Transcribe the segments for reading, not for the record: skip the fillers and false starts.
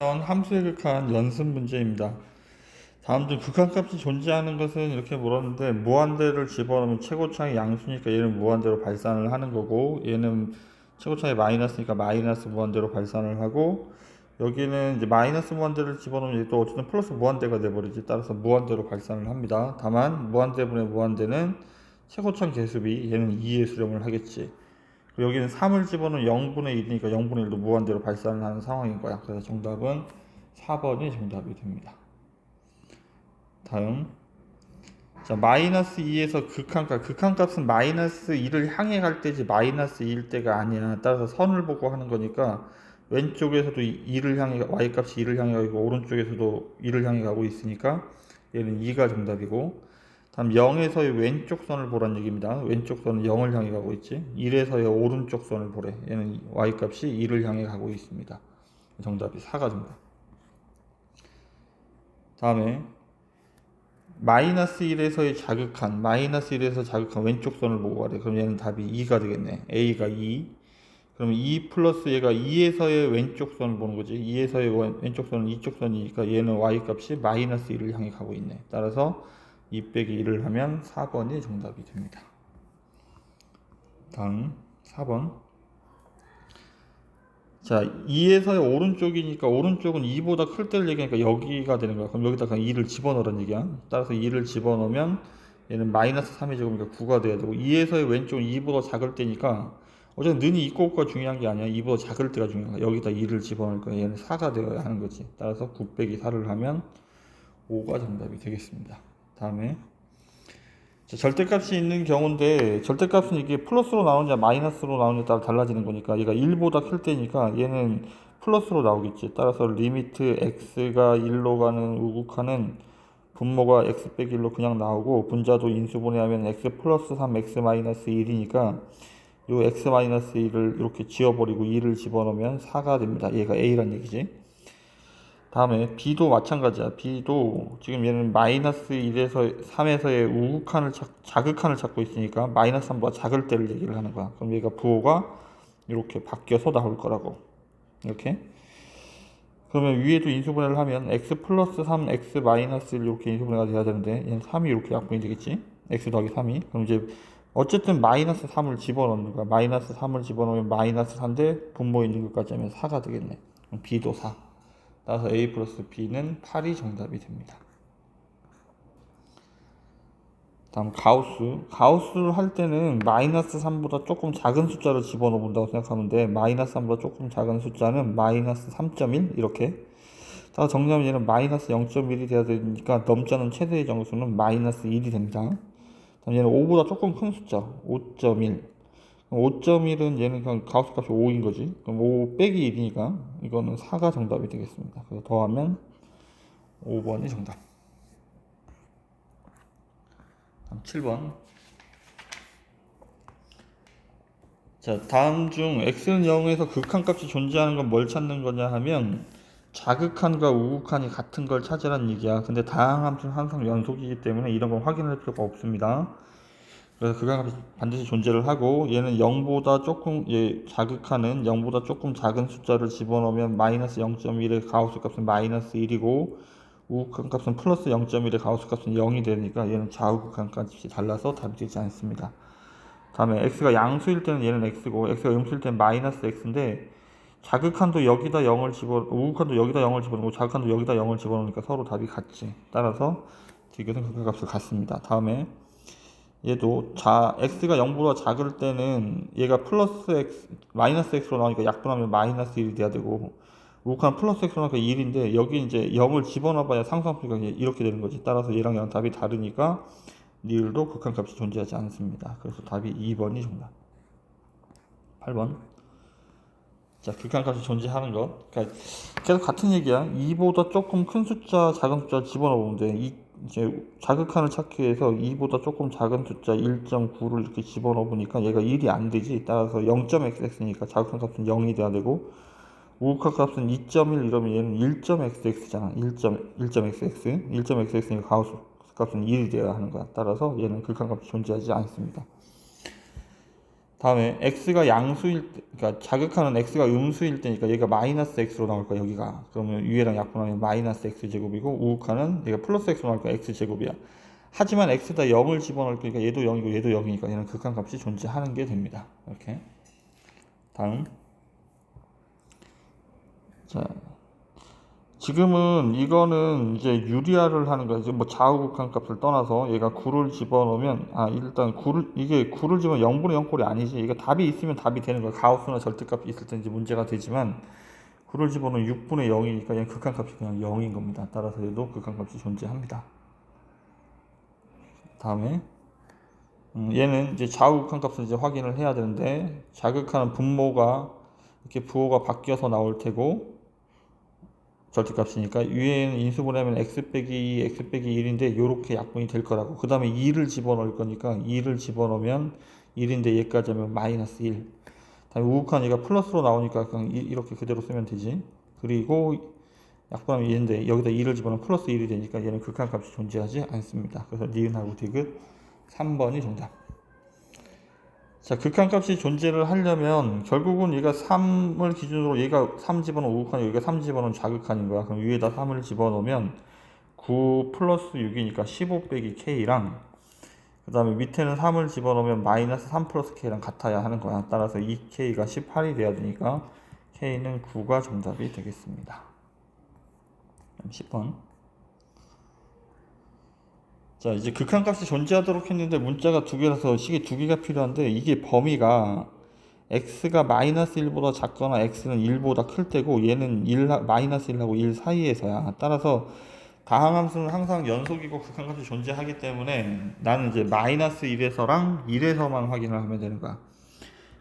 함수의 극한 연습 문제입니다. 다음 중 극한값이 존재하는 것은 이렇게 물었는데 무한대를 집어넣으면 최고차이 양수니까 얘는 무한대로 발산을 하는 거고 얘는 최고차이 마이너스니까 마이너스 무한대로 발산을 하고 여기는 이제 마이너스 무한대를 집어넣으면 또 어쨌든 플러스 무한대가 돼버리지. 따라서 무한대로 발산을 합니다. 다만 무한대분의 무한대는 최고차 계수비 얘는 2의 수렴을 하겠지. 그리고 여기는 3을 집어넣으면 0분의 1이니까 0분의 1도 무한대로 발산을 하는 상황인 거야. 그래서 정답은 4번이 정답이 됩니다. 다음, 자 마이너스 2에서 극한값, 극한값은 마이너스 2를 향해 갈 때지 마이너스 2일 때가 아니야. 따라서 선을 보고 하는 거니까 왼쪽에서도 2를 향해, y값이 2를 향해 가고 오른쪽에서도 2를 향해 가고 있으니까 얘는 2가 정답이고, 다음 0에서의 왼쪽 선을 보란 얘기입니다. 왼쪽 선은 0을 향해 가고 있지. 1에서의 오른쪽 선을 보래. 얘는 y값이 2를 향해 가고 있습니다. 정답이 4가 정답. 다음에 마이너스 1에서의 자극한, 마이너스 1에서 자극한 왼쪽 선을 보고 가래. 그럼 얘는 답이 2가 되겠네. a가 2. 그럼 2 플러스 얘가 2에서의 왼쪽 선을 보는 거지. 2에서의 왼쪽 선은 이쪽 선이니까 얘는 y값이 마이너스 1을 향해 가고 있네. 따라서 2 빼기 1을 하면 4번이 정답이 됩니다. 다음 4번. 자, 2에서의 오른쪽이니까 오른쪽은 2보다 클 때를 얘기하니까 여기가 되는 거야. 그럼 여기다가 2를 집어넣으라는 얘기야. 따라서 2를 집어넣으면 얘는 마이너스 3이 적으니까 9가 돼야 되고, 2에서의 왼쪽은 2보다 작을 때니까 어쨌든 는이 있고 없고가 중요한 게 아니야. 2보다 작을 때가 중요한 거야. 여기다 2를 집어넣을 거야. 얘는 4가 되어야 하는 거지. 따라서 9 빼기 4를 하면 5가 정답이 되겠습니다. 다음에 자, 절대값이 있는 경우인데 절대값은 이게 플러스로 나오느냐 마이너스로 나오느냐에 따라 달라지는 거니까 얘가 1보다 클 때니까 얘는 플러스로 나오겠지. 따라서 리미트 x가 1로 가는 우극하는 분모가 x 빼기 1로 그냥 나오고, 분자도 인수분해하면 x 플러스 3 x 마이너스 1이니까 요 x 마이너스 1을 이렇게 지워버리고 2를 집어넣으면 4가 됩니다. 얘가 a란 얘기지. 다음에 b도 마찬가지야. b도 지금 얘는 마이너스 1에서 3에서의 우극한을 자극한을 찾고 있으니까 마이너스 3보다 작을 때를 얘기를 하는 거야. 그럼 얘가 부호가 이렇게 바뀌어서 나올 거라고. 이렇게. 그러면 위에도 인수분해를 하면 x 플러스 3 x 마이너스 1 이렇게 인수분해가 돼야 되는데 얘는 3이 이렇게 약분이 되겠지. x 더하기 3이. 그럼 이제 어쨌든 마이너스 3을 집어넣는 거야. 마이너스 3을 집어넣으면 마이너스 4인데 분모 있는 것까지 하면 4가 되겠네. 그럼 b도 4. 따라서 A 플러스 B는 8이 정답이 됩니다. 다음 가우스를 할 때는 마이너스 3보다 조금 작은 숫자를 집어넣어 본다고 생각하면 돼. 마이너스 3보다 조금 작은 숫자는 마이너스 3.1 이렇게. 따라서 정리하면 얘는 마이너스 0.1이 돼야 되니까 넘자는 최대의 정수는 마이너스 1이 됩니다. 다음 얘는 5보다 조금 큰 숫자 5.1. 5.1은 얘는 그냥 가우스 값이 5인 거지. 그럼 5 빼기 1이니까 이거는 4가 정답이 되겠습니다. 그래서 더하면 5번이 정답. 7번. 자, 다음 중 x는 0에서 극한값이 존재하는 건 뭘 찾는 거냐 하면 자극한과 우극한이 같은 걸 찾으라는 얘기야. 근데 다항 함수는 항상 연속이기 때문에 이런 건 확인할 필요가 없습니다. 그래서 극한값이 반드시 존재를 하고, 얘는 0보다 조금, 자극하는 0보다 조금 작은 숫자를 집어넣으면 마이너스 0.1의 가우스 값은 마이너스 1이고 우극한 값은 플러스 0.1의 가우스 값은 0이 되니까 얘는 좌우극한 값이 달라서 답이 되지 않습니다. 다음에 x가 양수일 때는 얘는 x고 x가 음수일 때는 마이너스 x인데, 자극한도 여기다 0을 우극한도 여기다 0을 집어넣고 자극한도 여기다 0을 집어넣으니까 서로 답이 같지. 따라서 이것은 극한값을 같습니다. 다음에 얘도 x가 0보다 작을 때는 얘가 플러스 x, 마이너스 x로 나오니까 약분하면 마이너스 1이 돼야 되고, 우극한 플러스 x로 나오니까 1인데 여기 이제 0을 집어넣어봐야 상수함수가 이렇게 되는 거지. 따라서 얘랑 얘랑 답이 다르니까 니을도 극한값이 존재하지 않습니다. 그래서 답이 2번이 정답. 8번. 자, 극한값이 존재하는 것. 그러니까 계속 같은 얘기야. 2보다 조금 큰 숫자, 작은 숫자 집어넣으면 돼. 이제 자극한을 찾기 위해서 2보다 조금 작은 숫자 1.9를 이렇게 집어넣으니까 얘가 1이 안 되지. 따라서 0.xx니까 자극한 값은 0이 돼야 되고, 우극한 값은 2.1 이러면 얘는 1.xx잖아. 1.xx. 1.xx니까 가우스 값은 1이 되어야 하는 거야. 따라서 얘는 극한 값이 존재하지 않습니다. 다음에 x가 양수일 때, 그러니까 자극하는 x가 음수일 때니까 얘가 마이너스 x로 나올 거야 여기가. 그러면 위에랑 약분하면 마이너스 x 제곱이고 우극하는 얘가 플러스 x로 나올 거야 x 제곱이야. 하지만 x에다 0을 집어넣을 거니까 얘도 0이고 얘도 0이니까 얘는 극한값이 존재하는 게 됩니다. 이렇게. 다음. 자, 지금은 이거는 이제 유리화를 하는 거야. 이제 뭐 좌우극한 값을 떠나서 얘가 9를 집어넣으면 일단 9를 이게 9를 집으면 0분의 0 꼴이 아니지. 이게 답이 있으면 답이 되는 거야. 가우스나 절대값이 있을 때 이제 문제가 되지만 9를 집어넣으면 6분의 0이니까 얘는 극한값이 그냥 0인 겁니다. 따라서 얘도 극한값이 존재합니다. 다음에 얘는 이제 좌우극한 값을 이제 확인을 해야 되는데 자극하는 분모가 이렇게 부호가 바뀌어서 나올 테고 절대값이니까 위에는 인수분해하면 x 빼기 2, x 빼기 1인데 요렇게 약분이 될 거라고. 그 다음에 2를 집어넣을 거니까 2를 집어넣으면 1인데 얘까지 하면 마이너스 1. 다음에 우극한 얘가 플러스로 나오니까 그냥 이렇게 그대로 쓰면 되지. 그리고 약분하면 2인데 여기다 2를 집어넣으면 플러스 1이 되니까 얘는 극한값이 존재하지 않습니다. 그래서 니은하고 디귿 3번이 정답. 자, 극한값이 존재를 하려면 결국은 얘가 3을 기준으로 얘가 3 집어넣으면 우극한이고 얘가 3 집어넣으면 좌극한인 거야. 그럼 위에다 3을 집어넣으면 9 플러스 6이니까 15 빼기 K랑 그 다음에 밑에는 3을 집어넣으면 마이너스 3 플러스 K랑 같아야 하는 거야. 따라서 2K가 18이 돼야 되니까 K는 9가 정답이 되겠습니다. 10번. 자, 이제 극한값이 존재하도록 했는데 문자가 두 개라서 식이 두 개가 필요한데 이게 범위가 x가 마이너스 1보다 작거나 x는 1보다 클 때고 얘는 마이너스 1하고 1 사이에서야. 따라서 다항함수는 항상 연속이고 극한값이 존재하기 때문에 나는 이제 마이너스 1에서랑 1에서만 확인을 하면 되는 거야.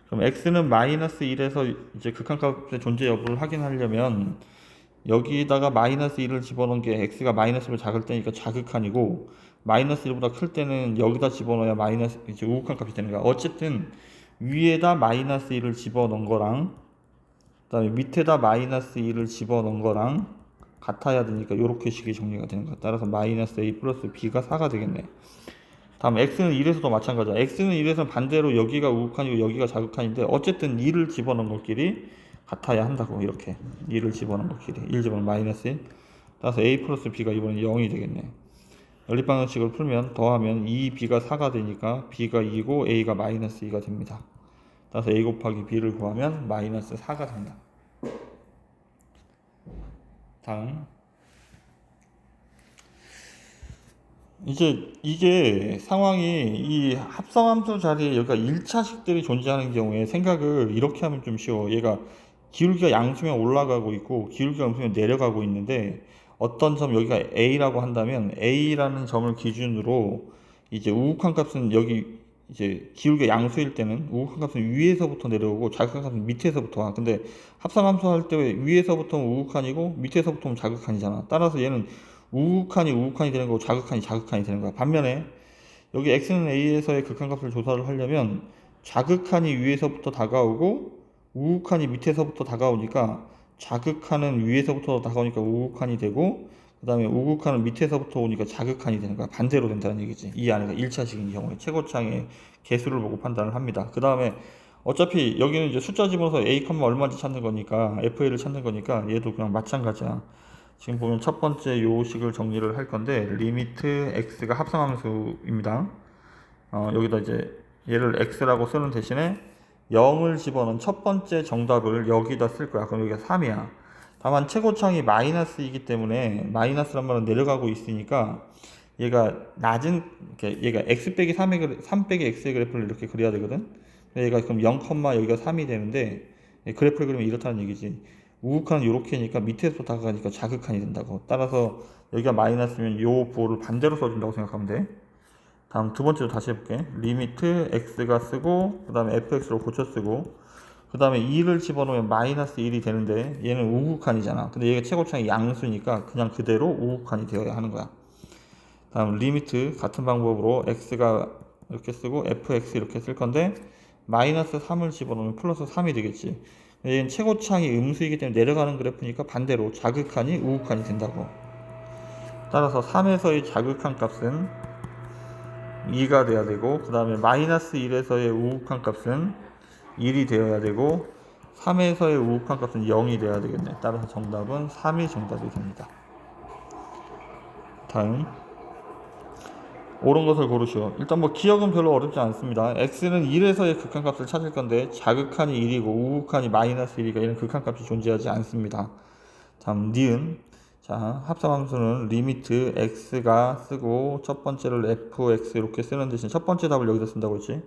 그럼 x는 마이너스 1에서 이제 극한값의 존재 여부를 확인하려면 여기다가 마이너스 1을 집어넣은 게 x가 마이너스 1보다 작을 때니까 자극한이고 마이너스 1보다 클 때는 여기다 집어넣어야 마이너스 이제 우극한 값이 되는 거야. 어쨌든 위에다 마이너스 1을 집어넣은 거랑 그다음에 밑에다 마이너스 1을 집어넣은 거랑 같아야 되니까 이렇게 식이 정리가 되는 거야. 따라서 마이너스 a 플러스 b가 4가 되겠네. 다음 x는 1에서도 마찬가지야. x는 1에서는 반대로 여기가 우극한이고 여기가 자극한인데 어쨌든 2를 집어넣은 것끼리 같아야 한다고. 이렇게 2를 집어넣은 것끼리 1 집어넣으면 마이너스 1. 따라서 a 플러스 b가 이번엔 0이 되겠네. 연립방정식을 풀면 더하면 2b가 4가 되니까 b가 2고 a가 마이너스 2가 됩니다. 따라서 a 곱하기 b를 구하면 마이너스 4가 된다. 다음 이제 이게 상황이 이 합성함수 자리에 여기가 1차식들이 존재하는 경우에 생각을 이렇게 하면 좀 쉬워. 얘가 기울기가 양수면 올라가고 있고 기울기가 음수면 내려가고 있는데 어떤 점 여기가 A라고 한다면 A라는 점을 기준으로 이제 우극한 값은 여기 이제 기울기가 양수일 때는 우극한 값은 위에서부터 내려오고 자극한 값은 밑에서부터 와. 근데 합성함수 할 때 위에서부터는 우극한이고 밑에서부터는 자극한이잖아. 따라서 얘는 우극한이 되는 거고 자극한이 되는 거야. 반면에 여기 x는 a에서의 극한값을 조사를 하려면 자극한이 위에서부터 다가오고 우극한이 밑에서부터 다가오니까 자극한은 위에서부터 다가오니까 우극한이 되고 그 다음에 우극한은 밑에서부터 오니까 자극한이 되는 거야. 반대로 된다는 얘기지. 이 안에가 1차식인 경우에 최고차의 개수를 보고 판단을 합니다. 그 다음에 어차피 여기는 이제 숫자 집어넣어서 a, 얼마인지 찾는 거니까 fa를 찾는 거니까 얘도 그냥 마찬가지야. 지금 보면 첫 번째 요식을 정리를 할 건데 리미트 x가 합성함수입니다. 여기다 이제 얘를 x라고 쓰는 대신에 0을 집어넣은 첫 번째 정답을 여기다 쓸 거야. 그럼 여기가 3이야. 다만 최고차항이 마이너스이기 때문에 마이너스란 말은 내려가고 있으니까 얘가 낮은 얘가 x 빼기 3 빼기 x의 그래프를 이렇게 그려야 되거든. 얘가 그럼 0, 여기가 3이 되는데 그래프를 그리면 이렇다는 얘기지. 우극한은 이렇게니까 밑에서 다가가니까 자극한이 된다고. 따라서 여기가 마이너스면 요 부호를 반대로 써준다고 생각하면 돼. 다음 두 번째로 다시 해볼게. 리미트 x가 쓰고 그 다음에 fx로 고쳐 쓰고 그 다음에 2를 집어넣으면 마이너스 1이 되는데 얘는 우극한이잖아. 근데 얘가 최고차항이 양수니까 그냥 그대로 우극한이 되어야 하는 거야. 다음 리미트 같은 방법으로 x가 이렇게 쓰고 fx 이렇게 쓸 건데 마이너스 3을 집어넣으면 플러스 3이 되겠지. 얘는 최고차항이 음수이기 때문에 내려가는 그래프니까 반대로 자극한이 우극한이 된다고. 따라서 3에서의 자극한 값은 2가 돼야 되고 그 다음에 마이너스 1에서의 우극한 값은 1이 되어야 되고 3에서의 우극한 값은 0이 돼야 되겠네. 따라서 정답은 3이 정답이 됩니다. 다음 옳은 것을 고르시오. 일단 뭐 기억은 별로 어렵지 않습니다. x는 1에서의 극한값을 찾을 건데 자극한이 1이고 우극한이 마이너스 1이니까 얘는 극한값이 존재하지 않습니다. 다음 니은. 자, 합성함수는 리미트 x가 쓰고 첫 번째를 fx 이렇게 쓰는 대신 첫 번째 답을 여기서 쓴다고 했지.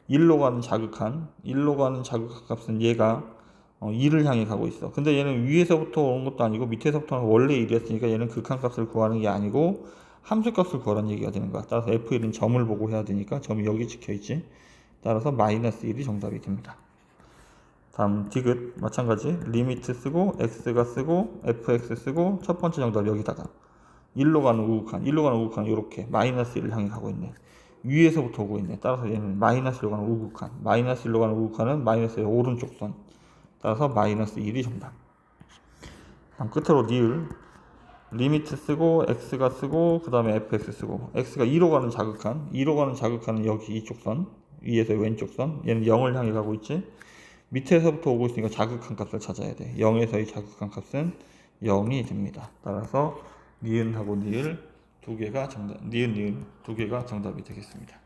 1로 가는 자극한 1로 가는 자극한 값은 얘가 2를 향해 가고 있어. 근데 얘는 위에서부터 오는 것도 아니고 밑에서부터 원래 1이었으니까 얘는 극한값을 구하는 게 아니고 함수값을 구하라는 얘기가 되는 거야. 따라서 f1은 점을 보고 해야 되니까 점이 여기 찍혀있지. 따라서 마이너스 1이 정답이 됩니다. 다음 디귿 마찬가지 리미트 쓰고 x가 쓰고 fx 쓰고 첫 번째 정답 여기다가 1로 가는 우극한 이렇게 마이너스 1을 향해 가고 있네. 위에서부터 오고 있네. 따라서 얘는 마이너스 1로 가는 우극한 마이너스 1로 가는 우극한은 마이너스의 오른쪽 선. 따라서 마이너스 1이 정답. 다음 끝으로 니을 리미트 쓰고 x가 쓰고 그 다음에 fx 쓰고 x가 2로 가는 자극한 2로 가는 자극한은 여기 이쪽 선 위에서 왼쪽 선 얘는 0을 향해 가고 있지. 밑에서부터 오고 있으니까 자극한 값을 찾아야 돼. 0에서의 자극한 값은 0이 됩니다. 따라서 니은하고 니을 두 개가 정답, 니은 두 개가 정답이 되겠습니다.